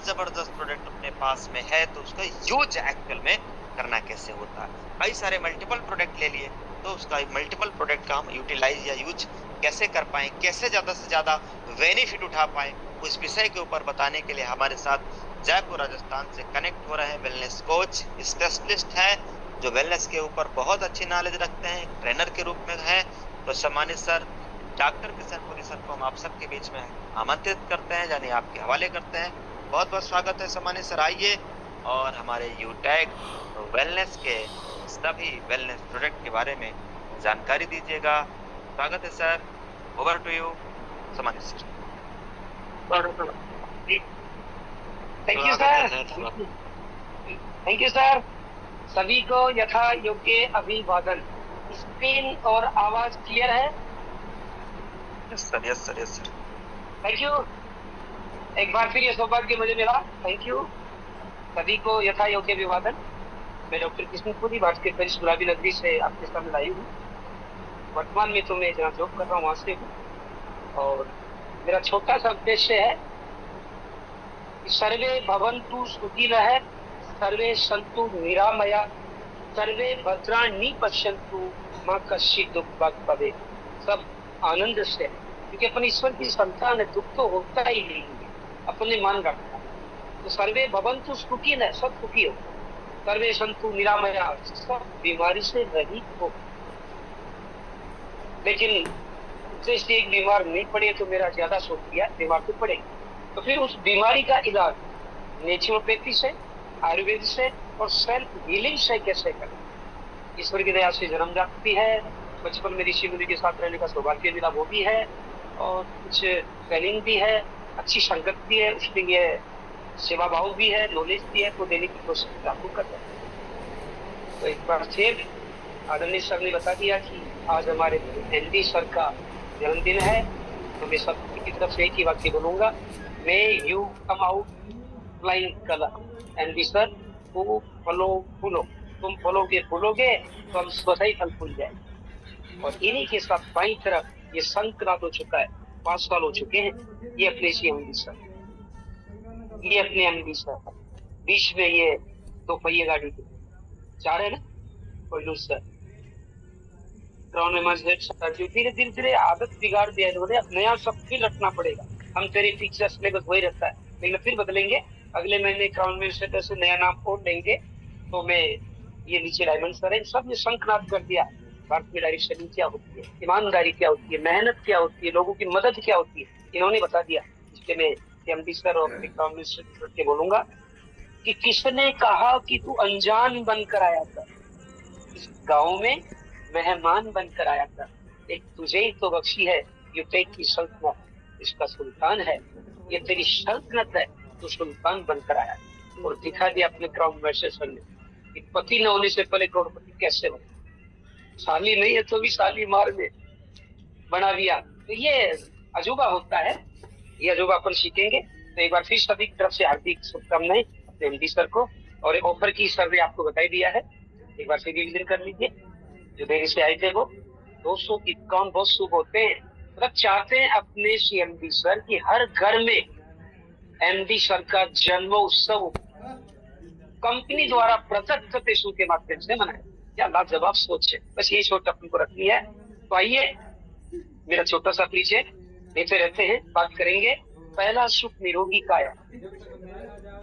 ज़बरदस्त प्रोडक्ट अपने पास में है, तो उसका यूज़ एक्चुअल में करना कैसे होता है। कई सारे मल्टीपल प्रोडक्ट ले लिए, तो उसका मल्टीपल प्रोडक्ट का हम यूटिलाइज़ या यूज़ कैसे कर पाएँ, कैसे ज़्यादा से ज़्यादा बेनिफिट उठा पाएँ, उस विषय के ऊपर बताने के लिए हमारे साथ जयपुर राजस्थान से कनेक्ट हो रहे हैं वेलनेस कोच, स्पेशलिस्ट हैं, जो वेलनेस के ऊपर बहुत अच्छी नॉलेज रखते हैं, ट्रेनर के रूप में हैं। तो सम्मानित सर, डॉक्टर किशनपुरी सर को हम आप सबके बीच में आमंत्रित करते हैं, यानी आपके हवाले करते हैं। बहुत-बहुत स्वागत है सम्मानित सर, आइए और हमारे यूटैग वेलनेस के सभी वेलनेस प्रोडक्ट के बारे में जानकारी दीजिएगा। स्वागत है सर, ओवर टू यू सम्मानित sir. Thank you sir. Thank you sir. सभी को यथा योग्य अभिवादन। स्क्रीन और आवाज क्लियर है? Yes sir, yes sir, yes sir. Thank you. एक बार फिर ये सौभाग्य मुझे मिला। Thank you. सभी को यथा योग्य अभिवादन। मैं डॉक्टर किशनपुरी भारत के करिश्मा गुलाबी नगरी से आपके सामने आई हूँ। वर्तमान में तो मैं जहाँ जॉब कर रहा हूँ वहां से हूँ, और मेरा छोटा सा उद्देश्य है सर्वे भवन्तु सुखिनः, सर्वे सन्तु निरामया, सर्वे भद्राणि पश्यन्तु मां कश्चित् दुःख भाग् भवेत्। सब आनंद से, क्योंकि अपन ईश्वर की संतान है, दुख तो होता ही नहीं है, अपने मान रखता है। तो सर्वे भवन्तु सुखिनः, सब सुखी हो, सर्वे सन्तु निरामया, सब बीमारी से रहित हो। लेकिन जैसे एक बीमार नहीं पड़े तो मेरा ज्यादा सोच किया, बीमार तो पड़ेगी, तो फिर उस बीमारी का इलाज नेचुरोपैथी से, आयुर्वेद से और सेल्फ हीलिंग से कैसे करें। ईश्वर की दया से जन्म जाती है, बचपन में ऋषि मुनि के साथ रहने का सौभाग्य मिला, वो भी है, और कुछ ट्रेनिंग भी है, अच्छी संगत भी है, उसके लिए सेवा भाव भी है, नॉलेज भी है, तो देने की कोशिश आपको कर रहे हैं। तो एक बार फिर आदरणीय सर ने बता दिया कि आज हमारे एनडी सर का जन्मदिन है, तो मैं सबकी तरफ से एक ही वाक्य बोलूंगा, may you come out flying colour and sir, वो फलो फूलो, तुम फलोगे फूलोगे तो हम स्वतः ही फल फूल जाए। और इन्हीं के साथ बाई तरफ ये संक्रांत हो चुका है, 5 साल हो चुके हैं, ये अपने सी एमडी सर, ये अपने एमडी सर, बीच में ये 2 पहिए गाड़ी के 4 है ना, कोई सर, धीरे धीरे आदत बिगाड़ दिया इन्होंने। अब नया सब फिर रखना पड़ेगा, हम तेरे टीचर सिलेबस वही रहता है, लेकिन फिर बदलेंगे। अगले महीने क्राउन में से नया नाम और लेंगे, तो मैं ये नीचे डायमंड सर है, सब ने शंखनाद कर दिया। भारत में डायरेक्शन क्या होती है, ईमानदारी क्या होती है, मेहनत क्या होती है, लोगों की मदद क्या होती है, इन्होंने बता दिया। इसलिए मैं एमडी सर और क्राउन मिनिस्टर के बोलूंगा कि किसने कहा कि तू अनजान बनकर आया था, इस गाँव में मेहमान बनकर आया था, एक तुझे ही तो बख्शी है यूटेक की सल्तनत, इसका सुल्तान है, ये तेरी सल्तनत है, तो सुल्तान बनकर आया। और दिखा दिया अपने क्राउन मिनिस्टर ने कि पति न होने से पहले करोड़पति कैसे बने, साली नहीं है तो भी साली मार में बना दिया। तो ये अजूबा होता है, ये अजूबा अपन सीखेंगे। तो एक बार फिर सभी की तरफ से हार्दिक शुभकामनाएं अपने एमडी सर को, और ऑफर की सर ने आपको बता दिया है, एक बार फिर रिवीजन कर लीजिए। जो देरी से आए थे वो 200 की काम बहुत शुभ होते हैं, मतलब चाहते हैं अपने सीएमडी सर की हर घर में एमडी सर का जन्म उत्सव कंपनी द्वारा प्रत्यक्ष पेशों के माध्यम से मनाए। क्या लाजवाब सोच है, बस ये सोच अपन को रखनी है। तो आइए, मेरा छोटा सा परिचय देते रहते हैं, बात करेंगे। पहला सुख निरोगी काया,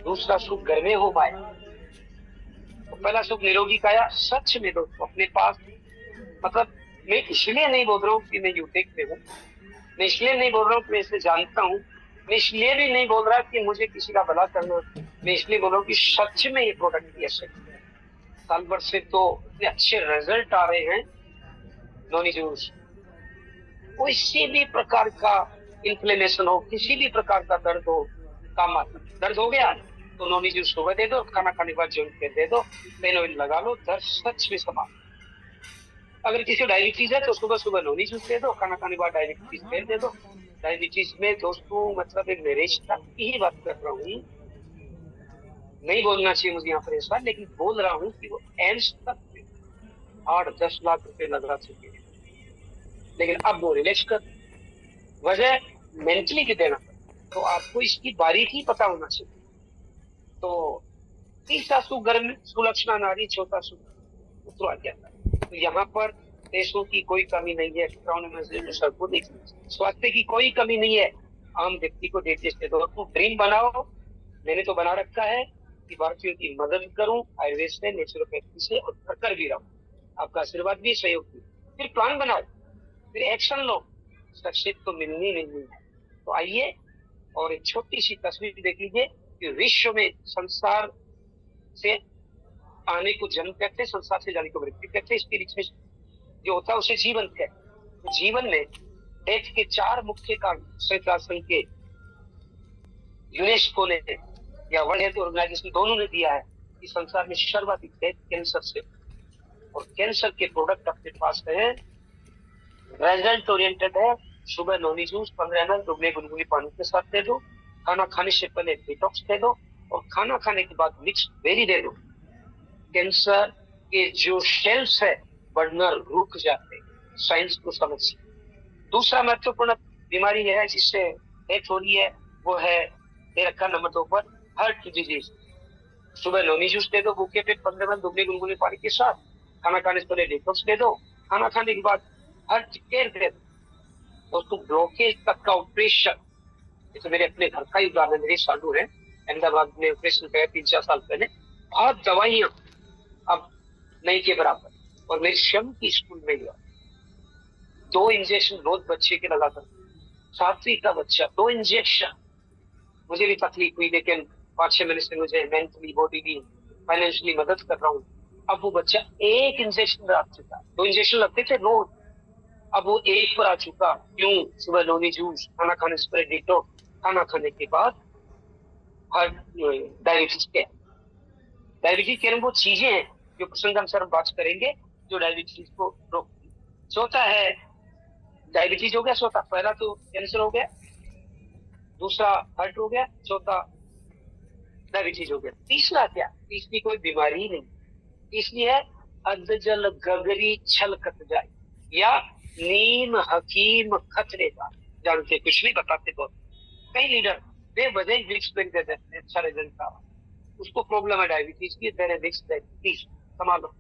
दूसरा सुख घर में हो पाया। तो पहला सुख निरोगी काया, सच में दोस्तों अपने पास, मतलब मैं इसलिए नहीं बोल रहा हूँ कि मैं यूटेक पे हूँ, मैं इसलिए नहीं बोल रहा हूँ कि मैं इसे जानता हूँ, मैं इसलिए भी नहीं बोल रहा कि मुझे किसी का भला करना, मैं इसलिए बोल रहा हूँ कि सच में ये प्रोडक्ट की ऐसे साल भर से तो इतने अच्छे रिजल्ट आ रहे हैं। नॉनी जूस, किसी भी प्रकार का इन्फ्लेमेशन हो, किसी भी प्रकार का दर्द हो, काम आता, दर्द हो गया तो नॉनी जूस सुबह दे दो, खाना खाने के बाद जॉइंट पे दे दो, पेन ऑयल लगा लो, दर्द सच में समाप्त। अगर किसी को डायबिटीज है तो सुबह सुबह नॉनी जूस दे दो, खाना खाने के बाद डायबिटीज पेन दे दो। डायबिटीज में दोस्तों मतलब एक नरेश की ही बात कर रहा हूँ, नहीं बोलना चाहिए मुझे यहाँ पर ऐसा, लेकिन बोल रहा हूँ कि वो एम्स तक 8-10 लाख रुपए लगा चुके हैं, लेकिन अब वो रिलैक्स कर, वजह मेंटली की देना, तो आपको इसकी बारीकी पता होना चाहिए। तो तीसरा सु गर्म सुलक्षणा नारी, चौथा सु उत्तराधिकार। तो यहाँ पर देशों की कोई कमी नहीं है, स्वास्थ्य की कोई कमी नहीं है, आम व्यक्ति को देते दो। तुम ड्रीम बनाओ, मैंने तो बना रखा है कि भारतीयों की मदद करूं आयुर्वेद से, नेचुरोपैथी से, और कर भी रहा हूं। आपका आशीर्वाद भी, सहयोग भी। फिर प्लान बनाओ, फिर एक्शन लो, सक्सेस तो मिलनी है। तो आइए और एक छोटी सी तस्वीर देख लीजिए कि विश्व में संसार से आने को जन्म कहते हैं, संसार से जाने को मृत्यु कहते हैं। स्पिरिट जो होता है उसे जीवन कहते हैं। तो जीवन में डेथ के 4 मुख्य कारण संयुक्त राष्ट्र संघ के यूनेस्को ने या वर्ल्ड हेल्थ ऑर्गेनाइजेशन दोनों ने दिया है कि संसार में सर्वाधिक डेथ कैंसर से। और कैंसर के प्रोडक्ट अपने पास है, रिजल्ट ओरिएंटेड है। सुबह नॉनी जूस 15 ml दुबले गुनगुनी पानी के साथ दे दो, खाना खाने से पहले डिटॉक्स दे दो, और खाना खाने के बाद मिक्स बेरी दे दो। कैंसर के जो सेल्स है बढ़ना रुक जाते हैं, साइंस को समझिए। दूसरा महत्वपूर्ण बीमारी है जिससे डेथ हो रही है, वो है दे रखा नंबर 2 पर, हार्ट डिजीज। सुबह नॉनी जूस दे दो भूखे पेट 15 ml दुबले गुनगुनी पानी के साथ, खाना खाने से पहले डिटॉक्स दे दो, खाना खाने के बाद हार्ट केयर दे दो। दोस्तों ब्लॉकेज तक का ऑपरेशन, जैसे मेरे अपने घर का ही उदाहरण, मेरे साधु है अहमदाबाद में ऑपरेशन किया 3-4 साल पहले। बहुत दवाइयां अब नहीं के बराबर, और मेरी स्वयं की स्कूल में हुआ 2 इंजेक्शन रोज बच्चे के लगातार, 7वीं का बच्चा 2 इंजेक्शन। मुझे भी तकलीफ हुई, लेकिन 5-6 महीने से मुझे मेंटली बॉडीली फाइनेंशियली मदद कर रहा हूँ। अब वो बच्चा 1 इंजेक्शन लग चुका, 2 इंजेक्शन लगते थे रोज, अब वो 1 पर आ चुका। क्यों? सुबह नॉनी जूस, खाना खाने से पहले डिटॉक्स, खाना खाने के बाद हर डायबिटीज केयर। डायबिटीज केयर वो चीजें हैं जो प्रसंगानुसार हम बात करेंगे जो डायबिटीज को रोकती। चौथा है डायबिटीज हो गया, चौथा। पहला तो कैंसर हो गया, दूसरा हार्ट हो गया, चौथा डायबिटीज हो गया। तीसरा क्या? तीसरी कोई बीमारी ही नहीं। तीसरी है अधजल गगरी छल कट जाए, या नीम हकीम खतरे का। जानते कुछ नहीं, बताते बहुत। कई लीडर बेवजह विक्स दे देते हैं, अच्छा रिजल्ट आ, उसको प्रॉब्लम है डायबिटीज की, दे रहे विक्स डायबिटीज संभालो।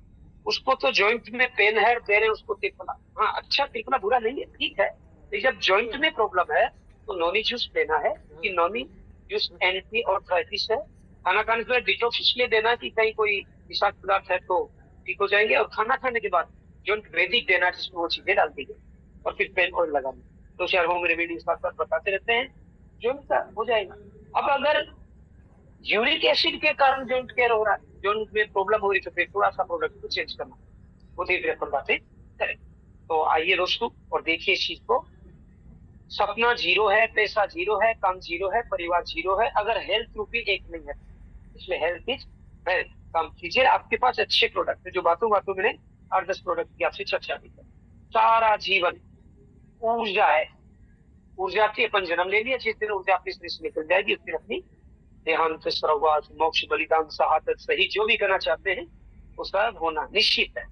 उसको तो जॉइंट में पेन है, दे रहे उसको टिपना। हाँ अच्छा, टिपना बुरा नहीं है, ठीक है, लेकिन जब जॉइंट में प्रॉब्लम है तो नॉनी जूस लेना है कि नॉनी जूस एंटी ऑर्थराइटिस है। खाना खाने के बाद डिटॉक्स इसलिए देना कि कहीं कोई विषाक्त पदार्थ है तो ठीक हो जाएंगे, और खाना खाने के बाद जॉइंट वैदिक देना जिसमें वो चीजें डाल दी गई, और फिर पेन ऑयल लगाना। तो शायद होम रेमेडी साथ साथ बताते रहते हैं, जॉइंट का हो जाएगा। अब अगर यूरिक एसिड के कारण जॉइंट केयर हो रहा है, जॉइंट में प्रॉब्लम हो रही, तो फिर थोड़ा सा प्रोडक्ट को चेंज करना, वो धीरे अपन बातें करें। तो आइए दोस्तों और देखिए इस चीज को। सपना 0 है, पैसा 0 है, काम 0 है, परिवार 0 है, अगर हेल्थ रूपी एक नहीं है। इसमें हेल्थ इज वेल्थ। काम कीजिए, आपके पास अच्छे प्रोडक्ट है, जो बातों बातों में 8-10 प्रोडक्ट की आपसे चर्चा भी कर। सारा जीवन ऊर्जा है, ऊर्जा की अपन जन्म ले लिया, जिस दिन ऊर्जा अपने शरीर से निकल जाएगी उस दिन अपनी देहांत, सर्ववास, मोक्ष, बलिदान, शहादत सही जो भी करना चाहते हैं वो सब होना निश्चित है।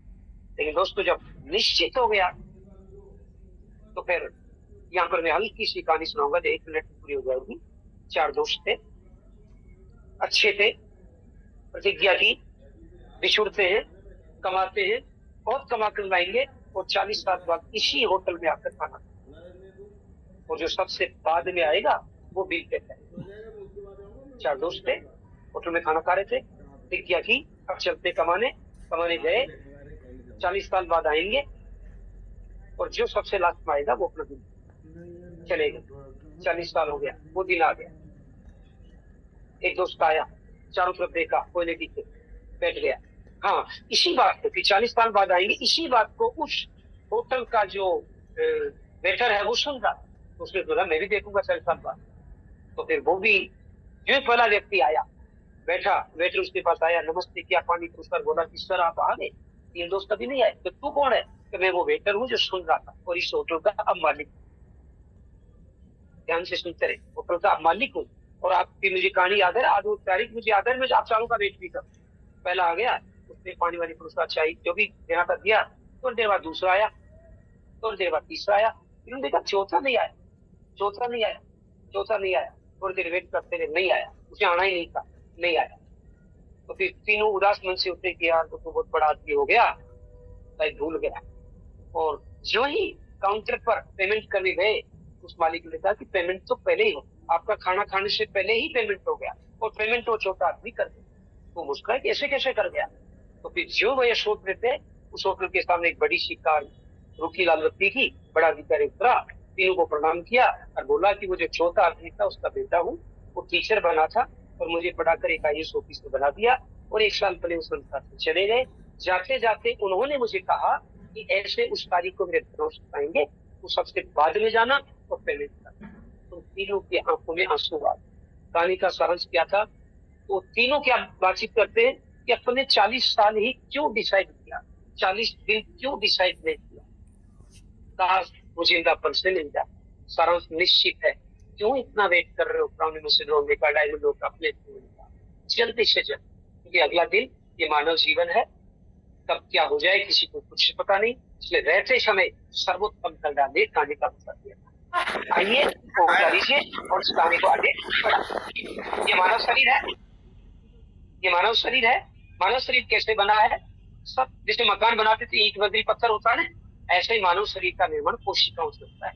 लेकिन दोस्तों जब निश्चित हो गया तो फिर यहाँ पर मैं हल्की सी कहानी सुनाऊंगा जो 1 मिनट में पूरी हो जाएगी। 4 दोस्त थे, अच्छे थे, प्रतिज्ञा की, बिछुड़ते हैं, कमाते हैं, बहुत कमा कर लाएंगे, और 40 साल बाद इसी होटल में आकर खाना, और जो सबसे बाद में आएगा वो बिल पे है। 4 दोस्त थे, होटल में खाना खा रहे थे, प्रतिज्ञा की, अब चलते कमाने गए, 40 साल बाद आएंगे, और जो सबसे लास्ट में आएगा वो अपना बिल चलेगा। 40 साल हो गया, वो दिन आ गया। एक दोस्त आया, चारों तरफ देखा, कोई नहीं दिखे, बैठ गया। हाँ इसी बात को, 40 साल बाद आएंगे, इसी बात को उस होटल का जो वेटर है वो सुन रहा, तो उसने बोला मैं भी देखूंगा 40 साल बाद। तो फिर वो भी जो पहला व्यक्ति आया, बैठा, वेटर उसके पास आया, नमस्ते क्या पानी पूछकर बोला कि सर आप आ गए, 3 दोस्त कभी नहीं आए। तो तू कौन है? तो मैं वो वेटर हूँ जो सुन रहा था, और इस होटल का अब मालिक। ध्यान से सुनते रहे, होटल का अब मालिक हूँ, और आपकी मुझे कहानी याद है, आज वो तारीख मुझे याद है, मैं आप चारों का वेट भी कर। पहला आ गया, उसने पानी वाली पुरुष चाय जो भी देना था दिया, थोड़ी देर बाद दूसरा आया, थोड़ी देर बाद तीसरा आया, इन्होंने देखा चौथा नहीं आया, चौथा नहीं आया, चौथा नहीं आया, थोड़ी देर वेट करते रहे, नहीं आया, उसे आना ही नहीं था, नहीं आया। तो फिर तीनों उदास मन से होते कि यार तो बहुत बड़ा आदमी हो गया, शायद भूल गया। और जो ही काउंटर पर पेमेंट करने गए, उस मालिक ने कहा कि पेमेंट तो पहले ही हो, आपका खाना खाने से पहले ही पेमेंट हो गया, और पेमेंट वो छोटा आदमी कर गया। तो मुस्कुराए कि ऐसे कैसे कर गया। तो फिर जो वह यशोद में थे, उस होटल के सामने एक बड़ी सी कार रुकी लाल बत्ती की, बड़ा अधिकारी उतरा, तीनों को प्रणाम किया और बोला कि वो जो छोटा आदमी था उसका बेटा हूँ, वो टीचर बना था और मुझे पढ़ाकर एक IAS ऑफिसर बना दिया, और 1 साल पहले उस संस्था से चले गए। जाते जाते उन्होंने मुझे कहा कि ऐसे उस तारीख को मेरे दोस्त आएंगे, तो सबसे बाद में जाना और पेमेंट करना। तो तीनों की आंखों में आंसू आ गए। कहानी का सारांश क्या था? तो तीनों क्या बातचीत करते हैं कि अपने 40 साल ही क्यों डिसाइड किया, 40 दिन क्यों डिसाइड नहीं किया, काश वो जिंदापन से मिल जाए। सारांश निश्चित है, क्यों इतना वेट कर रहे हो प्राणियों से रोने का, डायमंडों का, प्लेटों का? जल्दी से जल्द, क्योंकि अगला दिन ये मानव जीवन है, कब क्या हो जाए किसी को कुछ पता नहीं, इसलिए रहते समय सर्वोत्तम कर डाले कहानी का बता दिया। आइए उठा लीजिए और इस कहानी को आगे बढ़ा। ये मानव शरीर है, ये मानव शरीर है। मानव शरीर कैसे बना है? सब जैसे मकान बनाते थे ईंट बजरी पत्थर होता है ना, ऐसे ही मानव शरीर का निर्माण कोशिकाओं से होता है,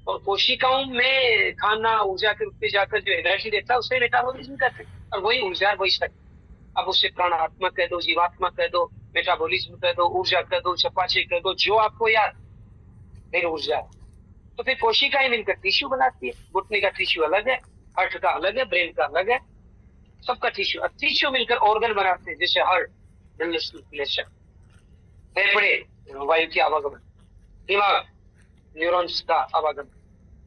और कोशिकाओं में खाना ऊर्जा के रूप में जाकर जो एनर्जी देता है उसे मेटाबॉलिज्म कहते हैं, और वही ऊर्जा वही शक्ति। अब उससे प्राणात्मा कह दो, जीवात्मा कह दो, मेटाबॉलिज्म कह दो, ऊर्जा कह दो, चपाचे कह दो, जो आपको याद, फिर ऊर्जा। तो फिर कोशिकाएं मिलकर टिश्यू बनाती है। घुटने का टिश्यू अलग है, हार्ट का अलग है, ब्रेन का अलग है, सबका टिश्यू। अब टिश्यू मिलकर ऑर्गन बनाते हैं, जैसे हार्ट, फेफड़े, वायु की आवागमन, दिमाग, न्यूरॉन्स का आवागमन,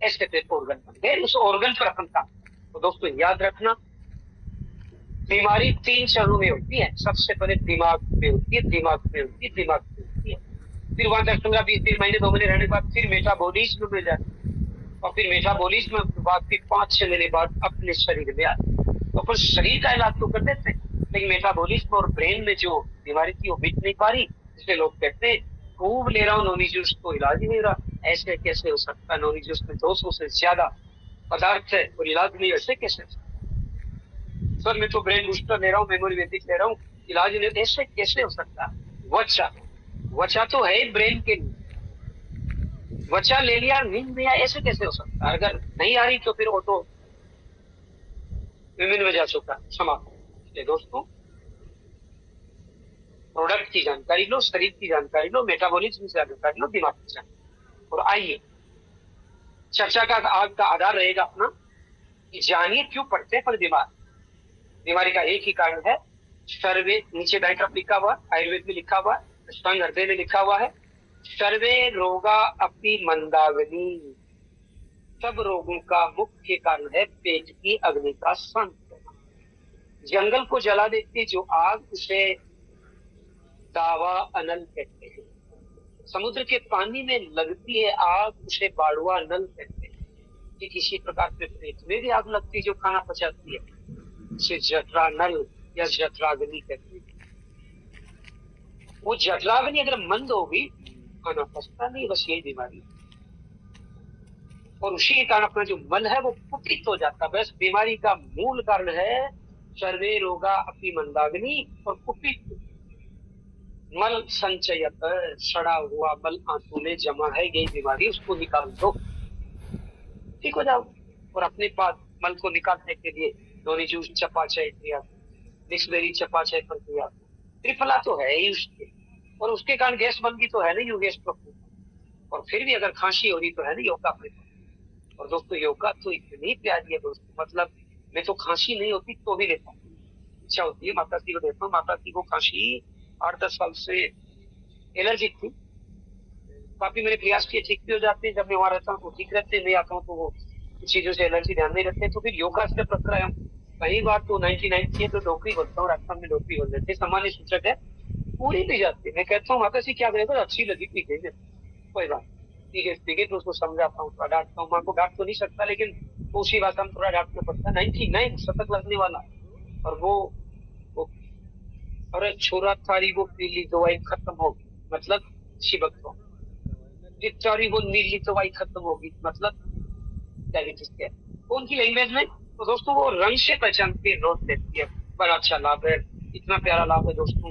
ऐसे फिर ऑर्गन बन गए। उस ऑर्गन पर अपन काम। तो दोस्तों याद रखना, बीमारी 3 चरणों में होती है। सबसे पहले दिमाग में होती है, दिमाग में होती है, दिमाग में होती है। फिर वहां 10, 15, 20 दिन, महीने, 2 महीने रहने के बाद फिर मेटाबॉलिज्म में जाती है, और फिर मेटाबॉलिज्म के बाद फिर 5-6 महीने बाद अपने शरीर में आती है। तो फिर शरीर का इलाज तो कर देते हैं, लेकिन मेटाबॉलिज्म और ब्रेन में जो बीमारी थी वो मिट नहीं पा रही, इसलिए लोग कहते हैं खूब ले रहा हूँ नॉनी जूस, तो इलाज ही नहीं रहा। ऐसे कैसे हो सकता है? नॉनी जूस में 200 से ज्यादा पदार्थ है और इलाज नहीं, ऐसे कैसे? सर मैं तो ब्रेन बूस्टर ले रहा हूँ, मेमोरी वैदिक ले रहा हूँ, इलाज नहीं, ऐसे कैसे हो सकता है? वचा, वचा तो है ब्रेन के लिए, वचा ले लिया, नींद नहीं आया, ऐसे कैसे हो सकता है? अगर नहीं आ रही तो फिर वो तो विभिन्न वजह चुका समाप्त। दोस्तों प्रोडक्ट की जानकारी लो, शरीर की जानकारी लो, मेटाबॉलिज्म की जानकारी लो, दिमाग की जानकारी। और आइए चर्चा का आज का आधार रहेगा अपना कि जानिए क्यों पड़ते हैं पर बीमार। बीमारी का एक ही कारण है, सर्वे, नीचे दाईं तरफ लिखा हुआ, आयुर्वेद में लिखा हुआ, अष्टांग हृदय में लिखा हुआ है, सर्वे रोगा अपनी मंदाग्नि। सब रोगों का मुख्य कारण है पेट की अग्नि का संत। जंगल को जला देती जो आग, उसे दावा अनल कहते हैं। समुद्र के पानी में लगती है आग, उसे बाड़ुआ नल कहते हैं। कि किसी प्रकार से पेट में भी आग लगती है जो खाना पचाती है, उसे जठरा नल या जठराग्नि कहते हैं। वो जठराग्नि अगर मंद होगी, खाना पचता नहीं, बस यही बीमारी। और उसी के कारण अपना जो मन है वो कुपित हो जाता है। बस बीमारी का मूल कारण है सर्वे रोगा अपनी मंदाग्नि, और कुपित मल संचयत, सड़ा हुआ मल आंतों में जमा है, यही बीमारी, उसको निकाल दो, ठीक हो जाओ। और अपने पास मल को निकालने के लिए नॉनी जूस, चपाचाय किया, मिक्सबेरी चपाचाय पर किया, त्रिफला तो है ही उसके, और उसके कारण गैस बन गई तो है नहीं, गैस प्रॉब्लम। और फिर भी अगर खांसी हो रही तो है नहीं योगा अपने। और दोस्तों योगा तो इतनी प्यारी है दोस्तों, मतलब मैं तो खांसी नहीं होती तो भी लेता हूँ, इच्छा होती है माता जी को देता हूँ। माता जी को खांसी 8-10 साल से एलर्जी थी, काफी मेरे प्रयास किए, ठीक भी हो जाते हैं। जब मैं वहां रहता हूँ तो ठीक रहते हैं, नहीं आता हूँ तो वो चीजों से एलर्जी ध्यान नहीं रखते। तो फिर योगा से पकड़ा हूँ। कई बार तो 99 थी तो डॉक्टरी बोलता हूँ, राजस्थान में डॉक्टरी बोल देते, सामान्य सूचक है, पूरी भी जाती है। मैं कहता हूँ माता जी क्या करेगा, अच्छी लगी पी गई, कोई बात ठीक है, तो उसको समझाता हूँ, थोड़ा डांटता हूँ। माँ को डांट तो नहीं सकता, लेकिन उसी भाषा में थोड़ा डांटना पड़ता है। 99 शतक लगने वाला, और वो अरे छोरा थारी वो पीली दवाई खत्म होगी, मतलब शिवक हो, तारी वो नीली दवाई खत्म होगी, मतलब डायबिटीज है उनकी लैंग्वेज में। तो दोस्तों वो रंग से पहचानती है, नोट देती है, बड़ा अच्छा लाभ है, इतना प्यारा लाभ है दोस्तों।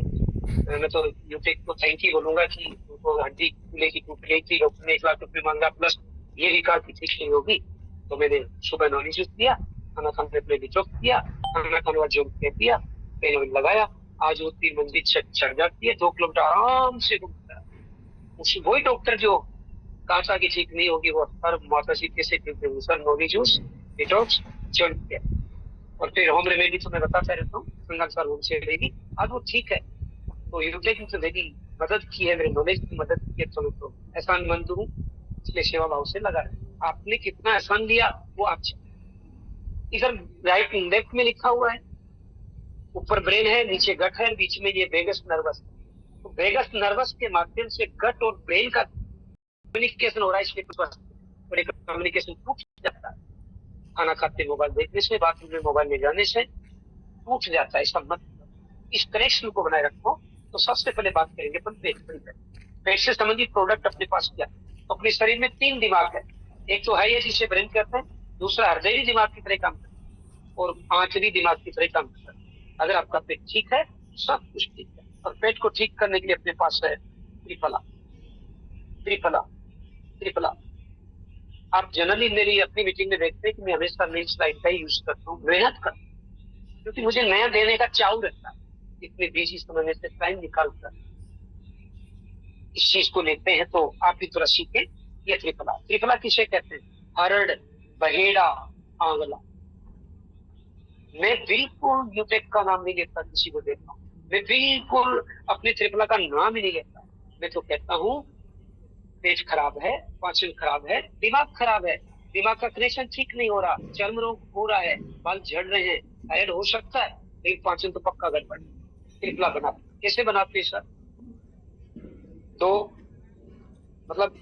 मैं तो यूटेक को थैंक यू बोलूंगा कि उनको हड्डी खुले की टूट गई थी, डॉक्टर ने 1 लाख रुपए मांगा, प्लस ये भी कहा कि ठीक नहीं होगी। तो मैंने सुबह नॉनी जूस दिया, खाना खाने पे डिटॉक्स किया, खाना खाने बाद जो दिया, पेन ऑयल लगाया। आज वो 3 मंजिल छत चढ़ जाती है, 2 किलोमीटर आराम से घूमता है। वही डॉक्टर जो कहा था कि ठीक नहीं होगी, वो हर माता जी कैसे sir Noni juice, detox, join किया। और फिर होम रेमेडी तो मैं बताता रहता हूँ, सिंगल सर होम से रहेगी, आज वो ठीक है। तो यूटेक ने मेरी मदद की है, मेरे नॉलेज की मदद की है, चलो तो एहसान मंद हूँ, इसलिए सेवा भाव से लगा रहे। आपने कितना एहसान लिया वो आप, इधर राइट लेफ्ट में लिखा हुआ है, ऊपर ब्रेन है, नीचे गट है, बीच में ये वेगस नर्वस। तो वेगस नर्वस के माध्यम से गट और ब्रेन का कम्युनिकेशन हो रहा है, इसके और एक कम्युनिकेशन टूट जाता है। खाना खाते मोबाइल देखने से, बाथरूम में मोबाइल ले जाने से टूट जाता है, इसका मतलब इस कनेक्शन को बनाए रखो। तो सबसे पहले बात करेंगे अपन पेट से संबंधित प्रोडक्ट अपने पास क्या। तो अपने शरीर में 3 दिमाग है, एक तो है ये जिसे ब्रेन कहते हैं, दूसरा हृदयी दिमाग की तरह काम करता है, और 5वीं दिमाग की तरह काम करता है। अगर आपका पेट ठीक है सब कुछ ठीक है। और पेट को ठीक करने के लिए अपने पास है त्रिफला। त्रिफला त्रिफला आप जनरली मेरी अपनी मीटिंग में देखते हैं कि मैं हमेशा नई स्लाइड का ही यूज करता हूँ, मेहनत करता हूँ, क्योंकि मुझे नया देने का चाव रहता है। इतने बिजी समय में से टाइम निकालकर इस चीज को लेते हैं, तो आप भी थोड़ा सीखें। ये त्रिफला, त्रिफला किसे कहते हैं? हरड़, बहेड़ा, आंवला। मैं बिल्कुल यूटेक का नाम नहीं लेता किसी को देता हूँ, मैं बिल्कुल अपने त्रिफला का नाम ही नहीं लेता। मैं तो कहता हूँ पेट खराब है, पाचन खराब है, दिमाग खराब है, दिमाग का कनेक्शन ठीक नहीं हो रहा, चर्म रोग हो रहा है, बाल झड़ रहे हैं, थायराइड हो सकता है, लेकिन पाचन तो पक्का गड़बड़। त्रिफला बनाते कैसे बनाते सर? 2 मतलब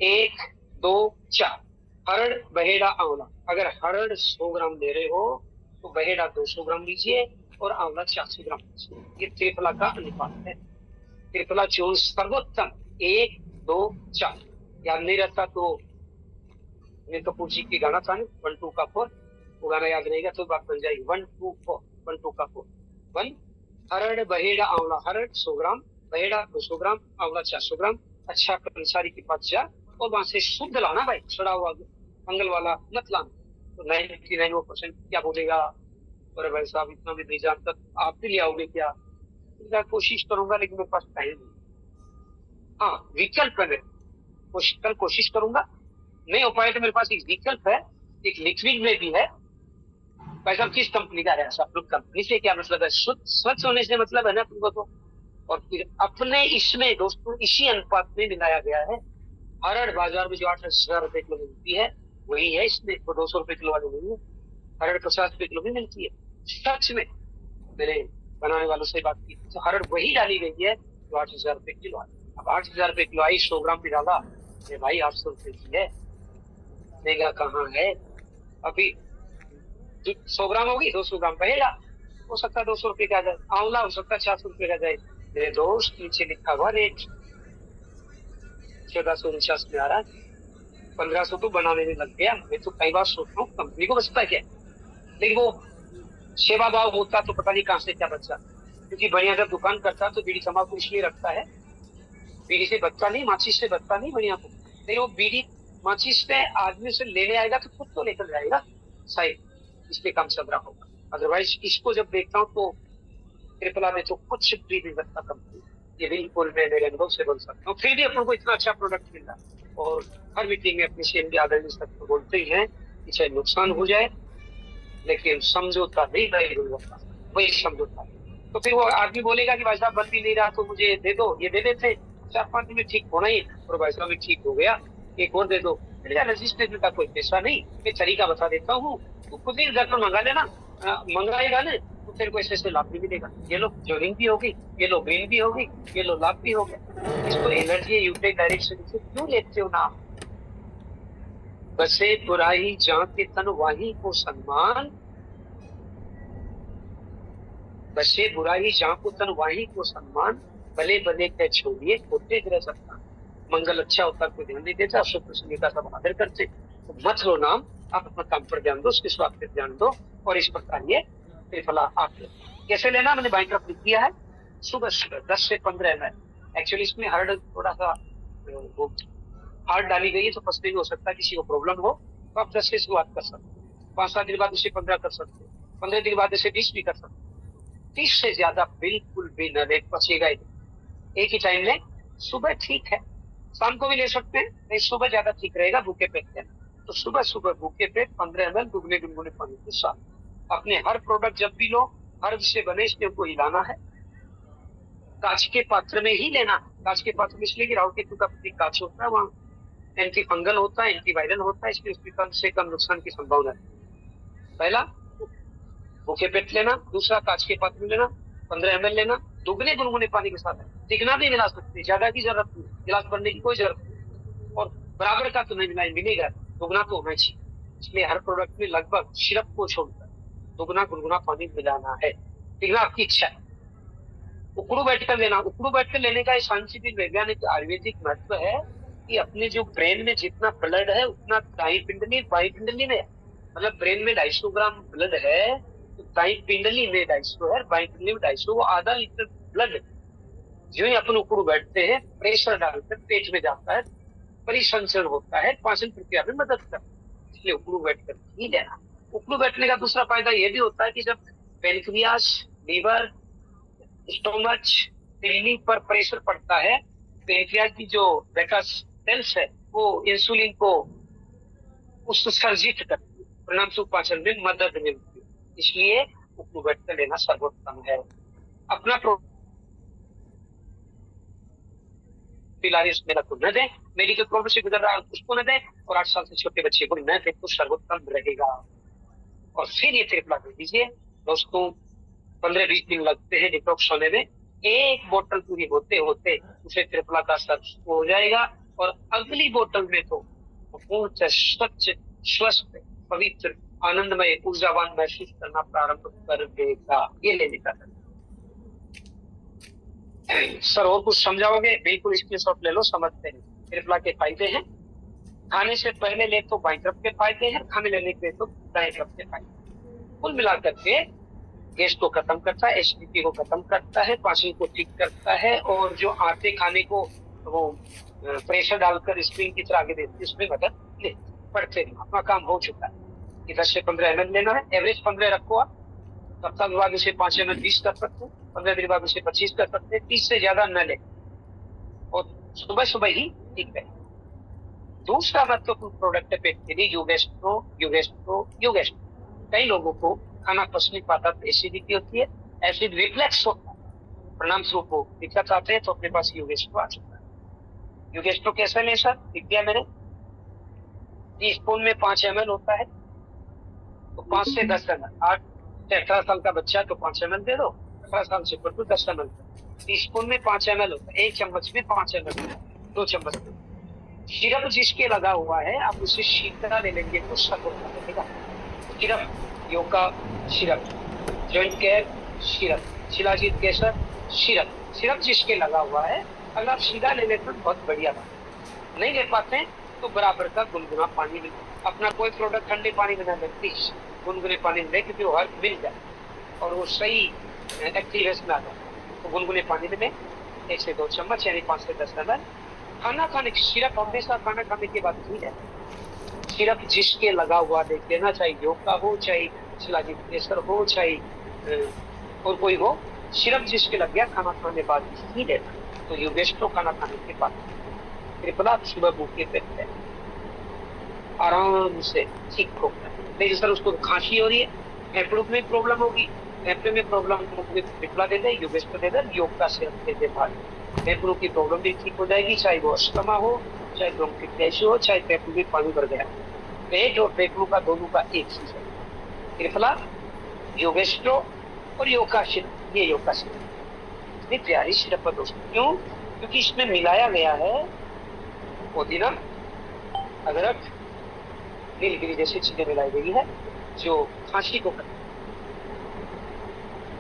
1 2 4 हरड़, बहेड़ा, आंवला। अगर हरड़ 100 ग्राम ले रहे हो तो बहेड़ा 200 ग्राम लीजिए और आंवला 400 ग्राम लीजिए। ये त्रिफला का अनुपात है। त्रिफला चूर्ण सर्वोत्तम 1 2 4। याद नहीं रहता तो अनिल कपूर जी की गाना था 1 2 का 4, वो गाना याद रहेगा तो बात बन जाएगी। 1 2 4 1 2 का 4 1। हरड़, बहेड़ा, आंवला। हरड़ 100 ग्राम, बहेड़ा 200 ग्राम, आंवला 400 ग्राम। अच्छा कंसारी के पास जा और वहां से शुद्ध लाना भाई, सड़ा हुआ फंगल वाला मत लाना। तो 99% क्या बोलेगा, अरे भाई साहब इतना भी नहीं जानता, आप भी ले आओगे क्या? मैं कोशिश करूंगा लेकिन मेरे पास टाइम नहीं। हाँ विकल्प है, कल कोशिश करूंगा। नहीं हो पाए तो मेरे पास एक विकल्प है, एक लिक्विड में भी है। भाई साहब किस कंपनी का है? सब कंपनी से क्या मतलब है? शुद्ध स्वच्छ होने से मतलब है ना तुमको तो। और फिर अपने इसमें दोस्तों इसी अनुपात में मिलाया गया है। हरड़ बाजार में जो 8,000 रुपए किलो मिलती है वही है इसमें, वो 200 रुपए किलो वाली नहीं है। हरड़ 50 रुपए किलो भी मिलती है। सच में मैंने बनाने वालों से बात की तो हरड़ वही डाली गई है जो 8,000 रुपए किलो आई। अब 8,000 रुपए किलो आई, 100 ग्राम भी डाला, अरे भाई 800 रुपए की है, देगा कहाँ है? अभी 100 ग्राम होगी, 200 ग्राम बहेड़ा हो सकता है 200 रुपए का जाए, आंवला हो सकता है 400 रुपए का जाए। मेरे दोस्त नीचे लिखा हुआ रेट 1449 में आ रहा है, 1500 तो बनाने में लग गया। मैं तो कई बार सोचता हूँ कंपनी को बचता है क्या, लेकिन वो सेवा भाव होता तो पता नहीं कहाँ से क्या बचा। क्योंकि बढ़िया जब दुकान करता तो बीड़ी तंबाकू इसलिए रखता है, बीड़ी से बचता नहीं, माचिस से बचता नहीं बढ़िया को, नहीं वो बीड़ी माचिस से आदमी से लेने आएगा तो खुद तो लेकर जाएगा सही, इसलिए काम चल रहा होगा। अदरवाइज इसको जब देखता हूँ तो त्रिफला में तो कुछ भी नहीं बचता कंपनी, ये बिल्कुल मैं मेरे अनुभव से बोल सकता हूँ। फिर भी अपन को इतना अच्छा प्रोडक्ट मिल रहा है, और हर मीटिंग में अपने सीएम के आदरणीय सर को बोलते ही हैं कि चाहे नुकसान हो जाए लेकिन समझौता नहीं रहेगा, वही समझौता। तो फिर वो आदमी बोलेगा कि भाई साहब बन भी नहीं रहा तो मुझे दे दो, ये दे देते 4-5 दिन में ठीक होना ही, और भाई साहब ठीक हो गया, एक और दे दो। रजिस्ट्रेशन का कोई पैसा नहीं, मैं तरीका बता देता हूँ, तो खुद ही घर पर मंगा लेना, मंगाएगा ना तो फिर को ऐसे लाभ भी मिलेगा। ये लो जॉइनिंग भी होगी, ये लो ग्रीन भी होगी, ये लो लाभ भी हो गया। इसको एनर्जी यूटेक डायरेक्शन से क्यों लेते हो नाम? बसे बुराई जहाँ के तन वहीं को सम्मान, बसे बुराई जहाँ को तन वहीं को सम्मान, भले भले कह छोड़िए खोटे ग्रह सकता। मंगल अच्छा होता कोई ध्यान नहीं देता, शुक्र शनि का सब आदर करते। तो मत लो नाम, आप अपना काम पर ध्यान दो, उसके स्वास्थ्य पर ध्यान दो, और इस प्रकार ये त्रिफला आप लो। कैसे लेना मैंने बाई तरफ लिख दिया है। सुबह सुबह 10 से 15 ml। एक्चुअली इसमें हर्ड थोड़ा सा वो हार्ड डाली गई है, तो फर्स्ट हो सकता है किसी को प्रॉब्लम हो, तो आप 10 से शुरुआत कर सकते हो। 5-7 दिन बाद इसे 15 कर सकते हो, 15 दिन बाद इसे 20 भी कर सकते हो। 30 से ज्यादा बिल्कुल भी न ले, बचेगा ही। एक ही टाइम लें, सुबह ठीक है, शाम को भी ले सकते हैं, नहीं सुबह ज्यादा ठीक रहेगा भूखे पेट लेना। तो सुबह सुबह भूखे पेट 15 ml दुगने गुनगुने पानी के साथ अपने हर प्रोडक्ट जब भी लो, हर से बने इसमें को हिलाना है। कांच के पात्र में ही लेना। कांच के पात्र में इसलिए कि राहु केतु का प्रतीक कांच होता है, वहाँ एंटी फंगल होता है, एंटी वायरल होता है, इसलिए उसकी कम से कम नुकसान की संभावना है। पहला भूखे पेट लेना, दूसरा कांच के पात्र में लेना, 15 ml लेना, दुगने गुनगुने पानी के साथ है। तिगना भी मिला सकते, ज्यादा की जरूरत नहीं, गिलास भरने की कोई जरूरत नहीं, और बराबर का तो नहीं मिलेगा, दुगना तो होना चाहिए। इसलिए हर प्रोडक्ट में लगभग सिरप को छोड़कर दुगना गुनगुना पानी मिलाना है। तिगना आपकी इच्छा है। उकड़ू बैठकर लेना। उकड़ू बैठकर लेने का साइंटिफिक वैज्ञानिक आयुर्वेदिक महत्व है कि अपने जो ब्रेन में जितना ब्लड है उतना दाई पिंडली बाई पिंडली में, मतलब ब्रेन में 250 ग्राम ब्लड है, तो दाई पिंडली में 250 है, बाई पिंडली में 250, वो आधा लीटर ब्लड जो ही अपन उकड़ू बैठते हैं प्रेशर डालकर पेट में जाता है, परिसंचरण होता है, पाचन प्रक्रिया में मदद करता है। इसलिए उकड़ू बैठकर ही लेना। उकड़ू बैठने का दूसरा फायदा यह भी होता है कि जब पेनक्रियास, लीवर, स्टोमच, किडनी पर प्रेशर पड़ता है, पेनक्रियास की जो बेटा सेल्स है वो इंसुलिन को उत्सर्जित करती है, परिणाम स्वरूप पाचन में मदद मिलती है। इसलिए उकड़ू बैठकर लेना सर्वोत्तम है। अपना मेरा को न दें, मेडिकल प्रॉब्लम से गुजर रहा है उसको न दें, और 8 साल से छोटे बच्चे को न दें, तो सर्वोत्तम रहेगा। और फिर ये त्रिफला दे दीजिए दोस्तों। 15-20 दिन लगते हैं डिटॉक्स होने में। एक बोतल पूरी होते होते उसे त्रिफला का असर हो जाएगा, और अगली बोतल में तो पूर्ण स्वच्छ, स्वस्थ, पवित्र, आनंदमय, ऊर्जावान महसूस करना प्रारंभ कर देगा। ये लेने का सर और कुछ समझाओगे? बिल्कुल स्क्रीनशॉट ले लो, समझते हैं। त्रिफला के फायदे हैं। खाने से पहले ले तो बाईं तरफ के फायदे हैं, खाने लेने के तो दाएं तरफ के फायदे। कुल मिलाकर के गैस को खत्म करता है, एसिडिटी को खत्म करता है, पाचन को ठीक करता है, और जो आटे खाने को वो प्रेशर डालकर स्प्रिंग की तरह आगे देती है, उसमें मदद ले पड़ते नहीं। अपना काम हो चुका है। 10 से 15 ml लेना है, एवरेज 15 रखो आप। सप्ताह के बाद इसे 5 ml 20 कर सकते हैं, 15 दिन बाद इसे 25 कर सकते हैं, 30 से ज्यादा न ले, और सुबह सुबह ही ठीक है। दूसरा महत्वपूर्ण प्रोडक्ट है पेट के लिए यूगेस्ट्रो। कई लोगों को खाना पच नहीं पाता, तो एसिडिटी होती है, एसिड रिफ्लेक्स होता है, परिणाम स्वरूप वो दिक्कत आते हैं, तो अपने पास यूगेस्ट्रो आ चुका है। यूगेस्ट्रो कैसे लें सर? लिख दिया मैंने। टी स्पून में 5 ml होता है, तो 5 से 10 ml। 8 से 18 साल का बच्चा तो 5 ml दे दो, 18 साल से ऊपर तो 10 ml। टी स्पून में 5 ml होता है, 1 चम्मच में 5 ml, 2 चम्मच। सिरप जिसके लगा हुआ है आप उसे शीतला ले लेंगे तो सर्वोत्तम रहेगा। Syrup, yoga syrup, joint care syrup, shilajit केसर सिरप, सिरप जिसके लगा हुआ है, अगर आप सीधा ले लेते तो बहुत बढ़िया बात। नहीं ले पाते तो बराबर का गुनगुना पानी ले। अपना कोई प्रोडक्ट ठंडे पानी में ना ले, प्लीज गुनगुने पानी में ले, क्योंकि वो हर मिल जाए और वो सही एक्टिवेशन में आ जाए। तो गुनगुने पानी में 1 से 2 चम्मच, यानी 5 से 10 ml। खाना खाने की सिरप हमेशा खाना खाने के बाद ही है। सिरप जिसके लगा हुआ देख लेना, चाहे योगा हो, चाहे शिलाजीत केसर हो, चाहे और कोई हो, सिरप जिसके लग गया खाना खाने बाद ही लेना। तो यूगेस्ट्रो खाना खाने के बाद, त्रिफला सुबह भूखे पेट है, आराम से ठीक होगा। लेकिन सर उसको खांसी हो रही है, फेफड़ों में प्रॉब्लम होगी, फेफड़े में प्रॉब्लम होगी, त्रिफला दे दे, यूगेस्ट्रो दे दे, योग का सिरप दे दे, फेफड़ों की प्रॉब्लम भी ठीक हो जाएगी, चाहे वो अस्थमा हो, चाहे ब्रोंकाइटिस हो, चाहे फेफड़ों में पानी भर गया। पेट और फेफड़ों का दोनों का एक चीज है। त्रिफला, योगेस्ट्रो और योगा सिरप, ये योगा सिरप इतनी प्यारी सिरप है दोस्तों। क्यों? क्योंकि इसमें मिलाया गया है पुदीना, अदरक, नीलगिरी जैसी चीजें मिलाई गई है जो खांसी को करती है।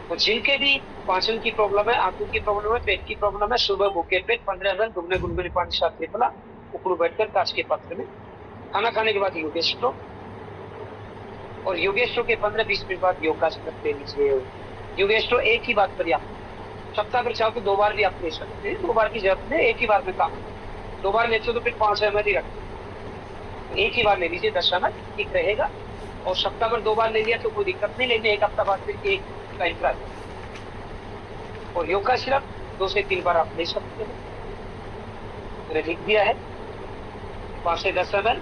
तो जिनके भी पाचन की प्रॉब्लम है, आंखों की प्रॉब्लम है, पेट की प्रॉब्लम है, सुबह भूखे पेट 15 ml दुगने गुनगुने पानी के साथ त्रिफला, उकड़ू बैठकर कांच के पात्र में, खाना खाने के बाद यूगेस्ट्रो, और यूगेस्ट्रो के 15-20 मिनट बाद योगा सिरप ले लीजिए। योगेश्वर एक ही बात पर आप सप्ताह पर चाहो तो 2 बार भी आप ले सकते हैं, 2 बार की जरूरत नहीं, एक ही बार में काम। 2 बार लेते हो तो फिर 5 ml ही रखते, एक ही बार ले लीजिए 10 ml, ठीक रहेगा। और सप्ताह पर 2 बार ले लिया तो कोई दिक्कत नहीं, लेकिन एक हफ्ता बाद फिर एक का इंतजार। और योग का सिर्फ 2 से 3 बार आप ले सकते हैं, मैंने लिख दिया है। 5 से 10 ml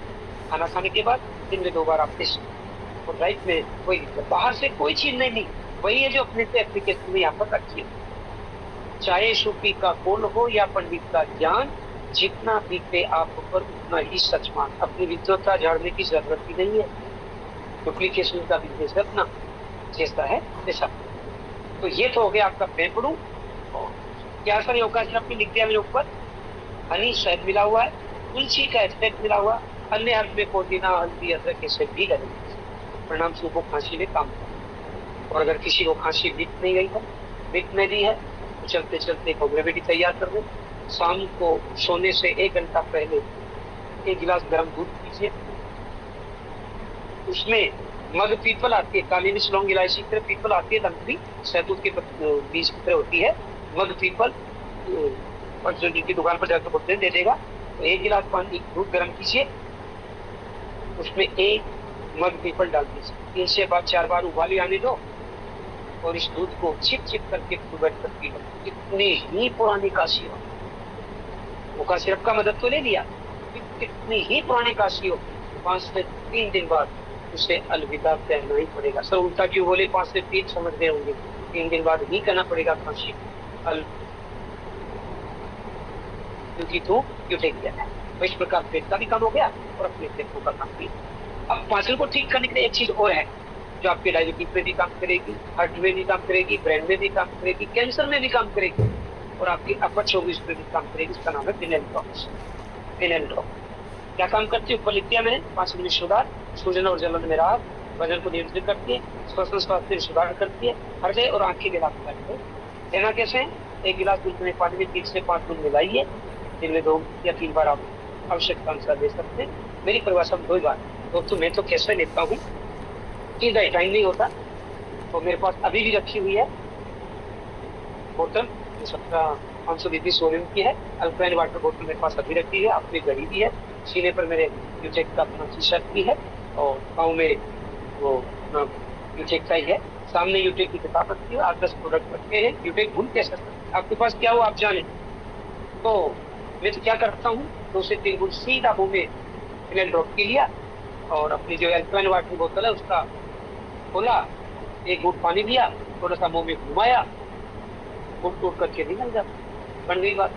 खाना खाने के बाद दिन में 2 बार आप ले सकते हैं। और लाइफ में कोई दिक्कत, बाहर से कोई चीज नहीं ली, वही है जो अपने से एप्लीकेशन में यहाँ पर रखी है। चाहे सूफी का कोल हो या पंडित का ज्ञान, जितना बीते आप ऊपर उतना ही सच मान। अपनी विद्वत्ता झाड़ने की जरूरत ही नहीं है, डुप्लीकेशन का बिजनेस रखना जैसा है वैसा। तो ये तो हो गया आपका पेपड़ू। क्या सर योग का आपने लिख दिया मेरे ऊपर, हनी शहद मिला हुआ है, तुलसी का एक्सट्रैक्ट मिला हुआ, अन्य अर्थ में पुदीना हल्दी अदरक के भी लगे, परिणाम से वो खांसी में काम करता। और अगर किसी को खांसी बीत नहीं गई है, बीत नहीं दी है, तो चलते चलते एक रेमेडी तैयार कर दो। शाम को सोने से 1 घंटा पहले 1 गिलास गर्म दूध पीजिए, उसमें मग पीपल आती है, काली मिर्च लौंग इलायची की तरह पीपल आती है, लंबी शहतूत के बीज की तरह होती है मग पीपल, और जो जिनकी दुकान पर जाकर बोलते हैं दे देगा। तो 1 गिलास पानी दूध गर्म कीजिए, उसमें 1 मग पीपल डाल दीजिए, 3 से 4 बार उबाली आने दो, और इस दूध को छिप छिप करके बैठ कर पी लो। कितनी ही पुरानी काशी हो, वो का सिरप का मदद तो ले लिया, कितनी ही पुरानी काशी हो, 5 से 3 दिन बाद उसे अलविदा कहना ही पड़ेगा। सर उल्टा क्यों बोले, 5 से 3 समझ रहे होंगे, 3 दिन बाद ही कहना पड़ेगा काशी क्योंकि तो क्यों टेक गया है। तो इस प्रकार पेट का भी काम हो गया और अपने फेफड़ों का काम भी। अब पाचन को ठीक करने के लिए एक चीज और है जो आपके डायबिटीज में भी काम करेगी, हार्ट में भी काम करेगी, ब्रेन में भी काम करेगी, कैंसर में भी काम करेगी, और आपकी अपच होगी उसमें भी काम करेगी। इसका नाम है फिनेल ड्रॉप्स। फिनेल ड्रॉप क्या काम करती है, ऊपर लिख दिया मैंने, 5 मिनट सुधार, सूजन और जलन में राहत, वजन को नियंत्रित करती है, श्वसन स्वास्थ्य में सुधार करती है, हृदय और आंखें के लाभ करती है। लेना कैसे है, 1 गिलास दूध में पानी में 3 से 5 दूध मिलाइए, दिन में 2 या 3 बार आप आवश्यकता अनुसार ले सकते हैं। मेरी परिभाषा में 2 बार, तो मैं तो कैसे लेता हूँ कि टाइम नहीं होता, तो मेरे पास अभी भी रखी हुई है बोतल, 520 सोडियम की है, अल्कलाइन वाटर बोतल मेरे पास अभी रखी है, अपनी घड़ी भी है, सीने पर मेरे यूटेक का अपना टी शर्ट भी है, और पाँव में वो यूटेक का ही है, सामने यूटेक की किताब रखी है, 8-10 प्रोडक्ट रखे हैं। यूटेक भूल कैसे सकते, आपके पास क्या हो आप जाने। तो मैं तो क्या करता हूँ, 2 से 3 गुण सीधा मुंह में फिनेल ड्रॉप की लिया, और अपनी जो अल्कलाइन वाटर बोतल है उसका खोला, 1 घूंट पानी लिया, थोड़ा सा मुंह में घुमाया, घूंट टूट करके निकल जाता, बन गई बात।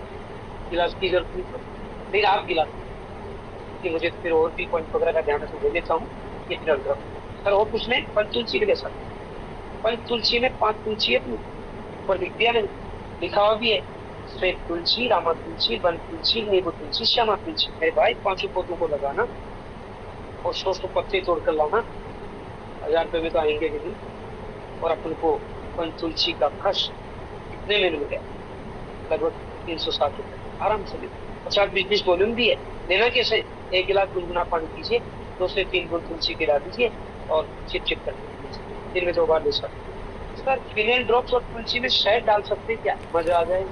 गिलास की जरूरत नहीं, फिर आप गिलास कि मुझे फिर और भी पॉइंट वगैरह का ध्यान रखना देता हूँ। ये फिनेल ड्रॉप सर, और कुछ नहीं, पंचतुलसी ले सकते, पंचतुलसी में 5 तुलसी है, ऊपर लिख दिया मैंने, लिखा हुआ भी है, श्वेत तुलसी, रामा तुलसी, वन तुलसी, नींबू तुलसी, श्यामा तुलसी। मेरे भाई 5 पौधों को लगाना और 100 पत्ते तोड़कर लाना, 1000 रुपये में तो आएंगे भी नहीं, और अपन को वन तुलसी का खर्च कितने में मिल गया, लगभग 360 रुपये आराम से मिल। 50-20 वॉल्यूम भी है। लेना कैसे, 1 गिलास गुनगुना पानी कीजिए, 2 से 3 गुण तुलसी गिरा दीजिए, और चिप चिप कर दीजिए, दिन में 2 बार ले सकते। सर फिनेल ड्रॉप्स और तुलसी में शहद डाल सकते हैं क्या, मजा आ जाए,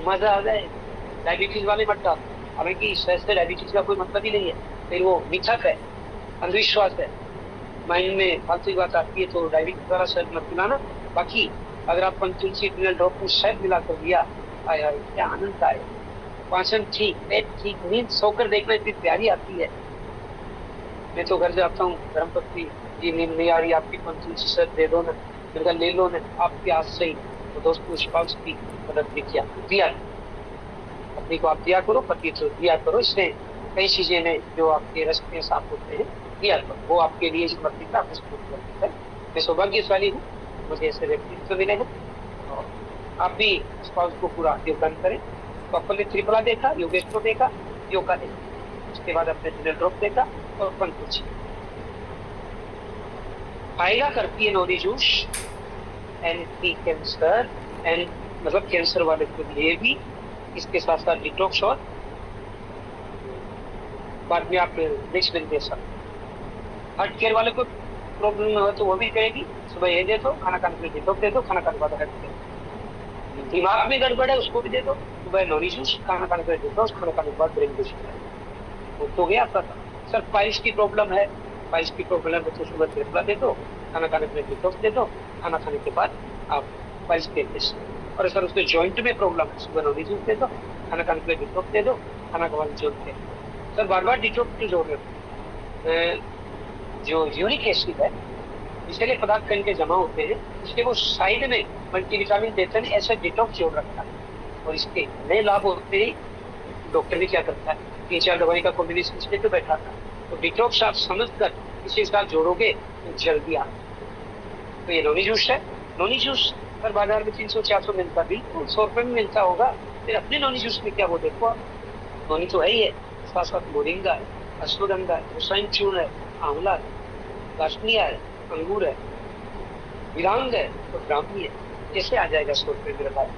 मजा आ जाए। डायबिटीज वाले मत डाल, हालांकि शहद से डायबिटीज का कोई मतलब ही नहीं है, फिर वो मिथक है, अंधविश्वास है, माइंड में फालतू की बात आती है, तो डायबिटीज वाला शहद मत मिलाना। बाकी अगर आप तुलसी फिनेल ड्रॉप में शहद मिला कर दिया, आय हाय क्या आनंद आए, पाचन ठीक, पेट ठीक, नींद सोकर देखना इतनी प्यारी आती है। मैं तो घर जाता हूँ, धर्म पत्नी जी नींद नहीं आ रही, आपकी तुलसी शहद दे दो ना, मेरे ले लो ना, आपके हाथ से ही। तो दोस्तों स्पाउस की मदद भी किया, दिया, पत्नी को आप दिया करो, पति तो दिया करो, इसमें कई चीजें हैं जो आपके रस्ते साफ होते हैं, दिया करो, वो आपके लिए समर्पित है। मैं सौभाग्यशाली हूँ, मुझे ऐसे व्यक्तित्व मिले हैं, और आप भी स्पाउस को पूरा योगदान करें। तो अपन ने त्रिफला देखा, योगेश्वर देखा, योगा देखा, उसके बाद अपने फिनेल ड्रॉप देखा, और पंचतुलसी। फायदा करती है नोरी जूस, एंटी कैंसर, एंड मतलब कैंसर वाले के लिए भी, इसके साथ साथ डिटॉक्स, और बाद में आप नेक्स्ट दिन दे सकते। हार्ट केयर वाले को प्रॉब्लम में हो तो वो भी कहेगी सुबह ये दे दो, खाना खाने के बाद डिटॉक्स दे दो, खाना खाने के बाद हेड दे दो। दिमाग में गड़बड़ है उसको भी दे दो, सुबह नॉनी जूस, खाना खाने के बाद डिटॉक्स, खाना खाने के बाद ब्रेन जूस। वो तो गया आपका। सर पाइल्स की प्रॉब्लम है, पाइल्स की प्रॉब्लम है तो सुबह त्रिफला दे दो, खाना खाने के बाद डिटॉक्स दे दो, खाना खाने के बाद आप पाइल्स के टेस्ट। और सर उसके जॉइंट में प्रॉब्लम है, सुबह नॉनी जूस दे दो, खाना खाने के बाद डिटॉक्स दे दो, खाना के बाद जॉइंट दे दो। सर बार बार डिटॉक्स की जरूरत है। जो यूरिक एसिड है, विषैले पदार्थ कहीं के जमा होते हैं, इसके वो साइड में मल्टीविटामिन देते हैं, ऐसा डिटॉक्स जोड़ रखता है। और इसके नए लाभ होते ही डॉक्टर भी क्या करता है, 3-4 दवाई का कॉम्बिनेशन इसके तो बैठा था। तो डिटॉक्स आप समझ कर इसी के साथ जोड़ोगे तो जल्दी आ। तो ये नॉनी जूस है। नॉनी जूस पर बाजार में 300-400 मिलता, बिल्कुल 100 रुपए में मिलता होगा। फिर अपने नॉनी जूस में क्या वो देखो आप, नॉनी तो है ही है, साथ साथ मोरिंगा है, अश्वगंधा है, हुसैन चूर्ण है, आंवला है, काश्मीर है, अंगूर है, विलांग है और ब्राह्मी है। कैसे आ जाएगा 100 रुपए मेरे पास?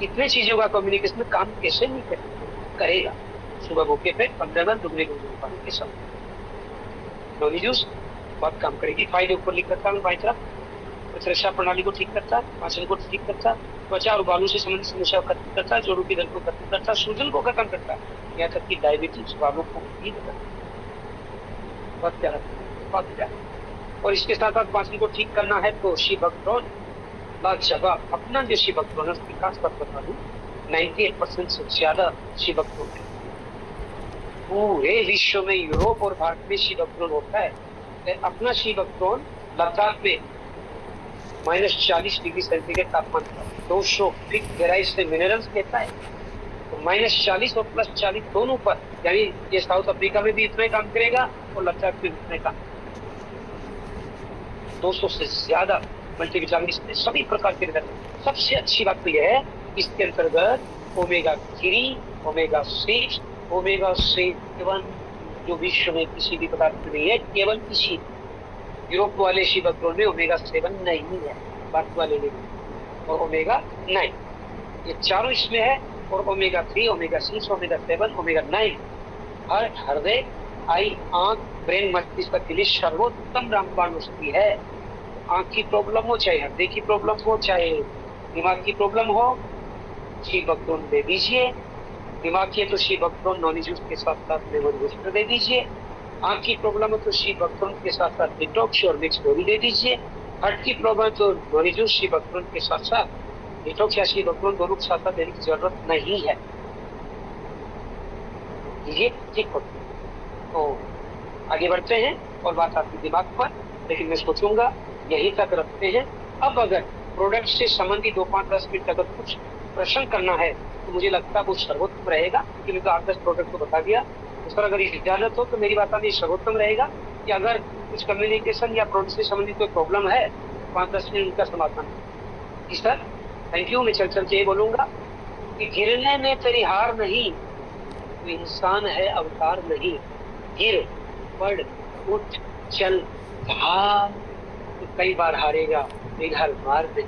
इतने चीजों का कम्युनिकेशन काम कैसे नहीं करेगा? सुबह भूखे पेट 15 दिन दुगने पानी के साथ नॉनी जूस बहुत काम करेगी। फायदे ऊपर लिख करता हूँ, बाई तरफ प्रतिरक्षा प्रणाली को ठीक करता है, पाचन को ठीक करता है, त्वचा और बालों से संबंधित समस्या को खत्म करता है, जोड़ों की दर्द को खत्म करता है, सूजन को खत्म करता है, यहाँ तक कि डायबिटीज बालों को भी खत्म करता है। बहुत प्यारा, बहुत प्यारा। और इसके साथ साथ पाचन को ठीक करना है तो शिवक्रोन लाजवाब। अपना जो शिवक्रोन है उसकी खास बात बता दूं, 98% से ज्यादा शिवक्रोन है। पूरे विश्व में, यूरोप और भारत में शिवक्रोन होता है। अपना शिवक्रोन लद्दाख में -40 डिग्री सेंटीग्रेड तापमान पर 200 फीट गहराई से मिनरल्स देता है। तो -40 और +40 दोनों पर, यानी ये साउथ अफ्रीका में भी इतना ही काम करेगा और लद्दाख में इतना ही काम। 200 से ज्यादा मल्टीविटामिन सभी प्रकार के मिनरल। सबसे अच्छी बात तो यह है इसके अंतर्गत ओमेगा 3, ओमेगा 6, ओमेगा 7 जो विश्व में किसी भी पदार्थ में नहीं है, केवल इसी यूरोप वाले शिवक्रोन में ओमेगा 7 नहीं है, भारत वाले में, और ओमेगा 9 ये चारों इसमें है। और omega 3, omega 6, omega 7, omega 9 heart, हृदय, आई, आंख, ब्रेन, मस्तिष्क के लिए सर्वोत्तम रामबाण वस्तु है। आंख की प्रॉब्लम हो, चाहे हृदय की प्रॉब्लम हो, चाहे दिमाग की प्रॉब्लम हो, शिवक्रोन दे दीजिए। दिमाग की है तो शिवक्रोन नॉनी जूस के साथ साथ लेमन बूस्टर दे दीजिए। आंख की प्रॉब्लम है तो शिवक्रोन के साथ साथ डिटॉक्स और मिक्स गोली दे दीजिए। हार्ट की प्रॉब्लम तो नॉनी जूस शिवक्रोन के साथ साथ डिटॉक्स या शिवक्रोन दोनों के साथ साथ देने की जरूरत नहीं है। ये ठीक हो। तो आगे बढ़ते हैं और बात आती है दिमाग पर, लेकिन मैं सोचूंगा यही तक रखते हैं। अब अगर प्रोडक्ट से संबंधित 2-5-10 मिनट अगर कुछ प्रश्न करना है तो मुझे लगता है वो सर्वोत्तम रहेगा, क्योंकि मैं तो 8-10 प्रोडक्ट को बता दिया। उस पर अगर इजाजत हो तो मेरी बात में सर्वोत्तम रहेगा कि अगर कुछ कम्युनिकेशन या प्रोडक्ट से संबंधित कोई प्रॉब्लम है 5-10 मिनट उनका समाधान। जी सर, थैंक यू। मैं चल के ये बोलूंगा कि गिरने में तेरी हार नहीं, तो इंसान है अवतार नहीं। गिर, पड़, उठ, चल, भाग। तो कई बार हारेगा, एक हर बार नहीं,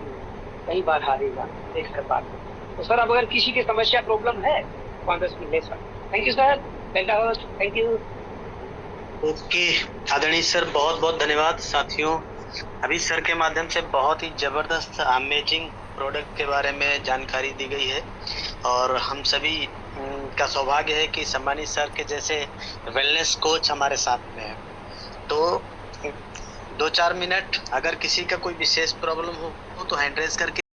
कई बार हारेगा, एक हर बार। तो सर अब अगर किसी की समस्या प्रॉब्लम है 5-10 मिनट ले sir. Thank you sir, thank you. Okay आदरणीय सर, बहुत बहुत धन्यवाद। साथियों, अभी सर के माध्यम से बहुत ही जबरदस्त अमेजिंग प्रोडक्ट के बारे में जानकारी दी गई है, और हम सभी का सौभाग्य है कि सम्मानित सर के जैसे वेलनेस कोच हमारे साथ में है। तो 2-4 मिनट अगर किसी का कोई विशेष प्रॉब्लम हो तो हैंड रेज करके